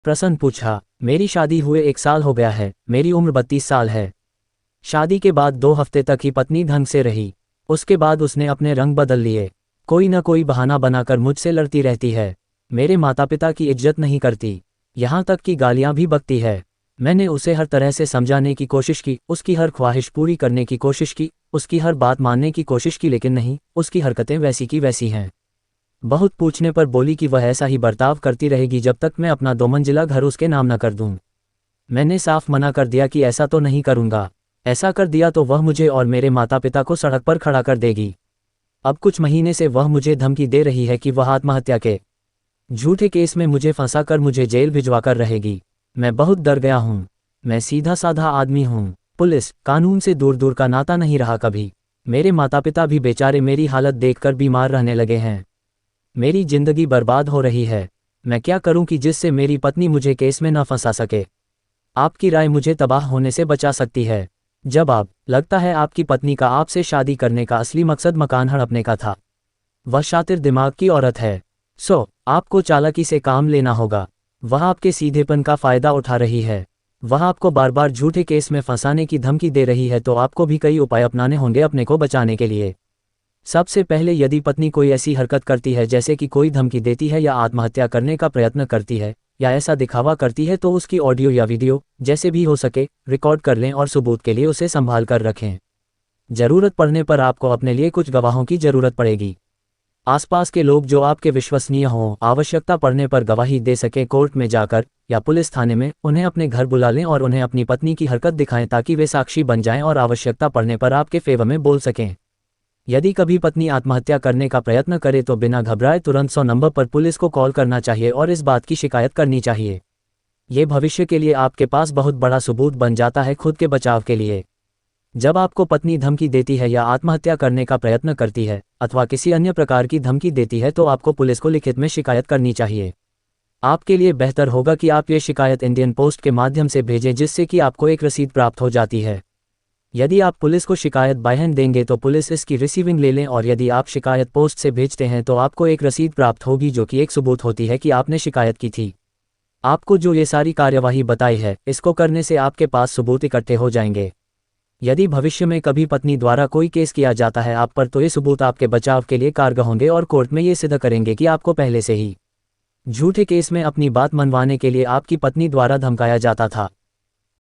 प्रसन्न पूछा। मेरी शादी हुए 1 साल हो गया है, मेरी उम्र 32 साल है। शादी के बाद 2 हफ्ते तक ही पत्नी ढंग से रही, उसके बाद उसने अपने रंग बदल लिए। कोई न कोई बहाना बनाकर मुझसे लड़ती रहती है, मेरे माता पिता की इज्जत नहीं करती, यहाँ तक कि गालियाँ भी बकती है। मैंने उसे हर तरह से समझाने की कोशिश की, उसकी हर ख्वाहिश पूरी करने की कोशिश की, उसकी हर बात मानने की कोशिश की, लेकिन नहीं, उसकी हरकतें वैसी की वैसी हैं। बहुत पूछने पर बोली कि वह ऐसा ही बर्ताव करती रहेगी जब तक मैं अपना 2 मंजिला घर उसके नाम न कर दूं। मैंने साफ मना कर दिया कि ऐसा तो नहीं करूंगा, ऐसा कर दिया तो वह मुझे और मेरे माता पिता को सड़क पर खड़ा कर देगी। अब कुछ महीने से वह मुझे धमकी दे रही है कि वह आत्महत्या के झूठे केस में मुझे फंसा कर मुझे जेल भिजवा कर रहेगी। मैं बहुत डर गया हूँ। मैं सीधा साधा आदमी हूँ, पुलिस कानून से दूर दूर का नाता नहीं रहा कभी। मेरे माता पिता भी बेचारे मेरी हालत देखकर बीमार रहने लगे हैं। मेरी जिंदगी बर्बाद हो रही है। मैं क्या करूं कि जिससे मेरी पत्नी मुझे केस में न फंसा सके। आपकी राय मुझे तबाह होने से बचा सकती है। जवाब। लगता है आपकी पत्नी का आपसे शादी करने का असली मकसद मकान हड़पने का था। वह शातिर दिमाग की औरत है, सो आपको चालाकी से काम लेना होगा। वह आपके सीधेपन का फायदा उठा रही है। वह आपको बार बार झूठे केस में फंसाने की धमकी दे रही है, तो आपको भी कई उपाय अपनाने होंगे अपने को बचाने के लिए। सबसे पहले, यदि पत्नी कोई ऐसी हरकत करती है जैसे कि कोई धमकी देती है या आत्महत्या करने का प्रयत्न करती है या ऐसा दिखावा करती है, तो उसकी ऑडियो या वीडियो जैसे भी हो सके रिकॉर्ड कर लें और सबूत के लिए उसे संभाल कर रखें। जरूरत पड़ने पर आपको अपने लिए कुछ गवाहों की जरूरत पड़ेगी। आसपास के लोग जो आपके विश्वसनीय हों, आवश्यकता पड़ने पर गवाही दे सकें कोर्ट में जाकर या पुलिस थाने में, उन्हें अपने घर बुला लें और उन्हें अपनी पत्नी की हरकत दिखाएं ताकि वे साक्षी बन जाएं और आवश्यकता पड़ने पर आपके फेवर में बोल सकें। यदि कभी पत्नी आत्महत्या करने का प्रयत्न करे तो बिना घबराए तुरंत 100 नंबर पर पुलिस को कॉल करना चाहिए और इस बात की शिकायत करनी चाहिए। ये भविष्य के लिए आपके पास बहुत बड़ा सबूत बन जाता है खुद के बचाव के लिए। जब आपको पत्नी धमकी देती है या आत्महत्या करने का प्रयत्न करती है अथवा किसी अन्य प्रकार की धमकी देती है, तो आपको पुलिस को लिखित में शिकायत करनी चाहिए। आपके लिए बेहतर होगा कि आप ये शिकायत इंडियन पोस्ट के माध्यम से भेजें, जिससे कि आपको एक रसीद प्राप्त हो जाती है। यदि आप पुलिस को शिकायत बाय हैंड देंगे तो पुलिस इसकी रिसीविंग ले लें, और यदि आप शिकायत पोस्ट से भेजते हैं तो आपको एक रसीद प्राप्त होगी जो कि एक सबूत होती है कि आपने शिकायत की थी। आपको जो ये सारी कार्यवाही बताई है, इसको करने से आपके पास सबूत इकट्ठे हो जाएंगे। यदि भविष्य में कभी पत्नी द्वारा कोई केस किया जाता है आप पर, तो ये सबूत आपके बचाव के लिए कारगर होंगे और कोर्ट में ये सिद्ध करेंगे कि आपको पहले से ही झूठे केस में अपनी बात मनवाने के लिए आपकी पत्नी द्वारा धमकाया जाता था।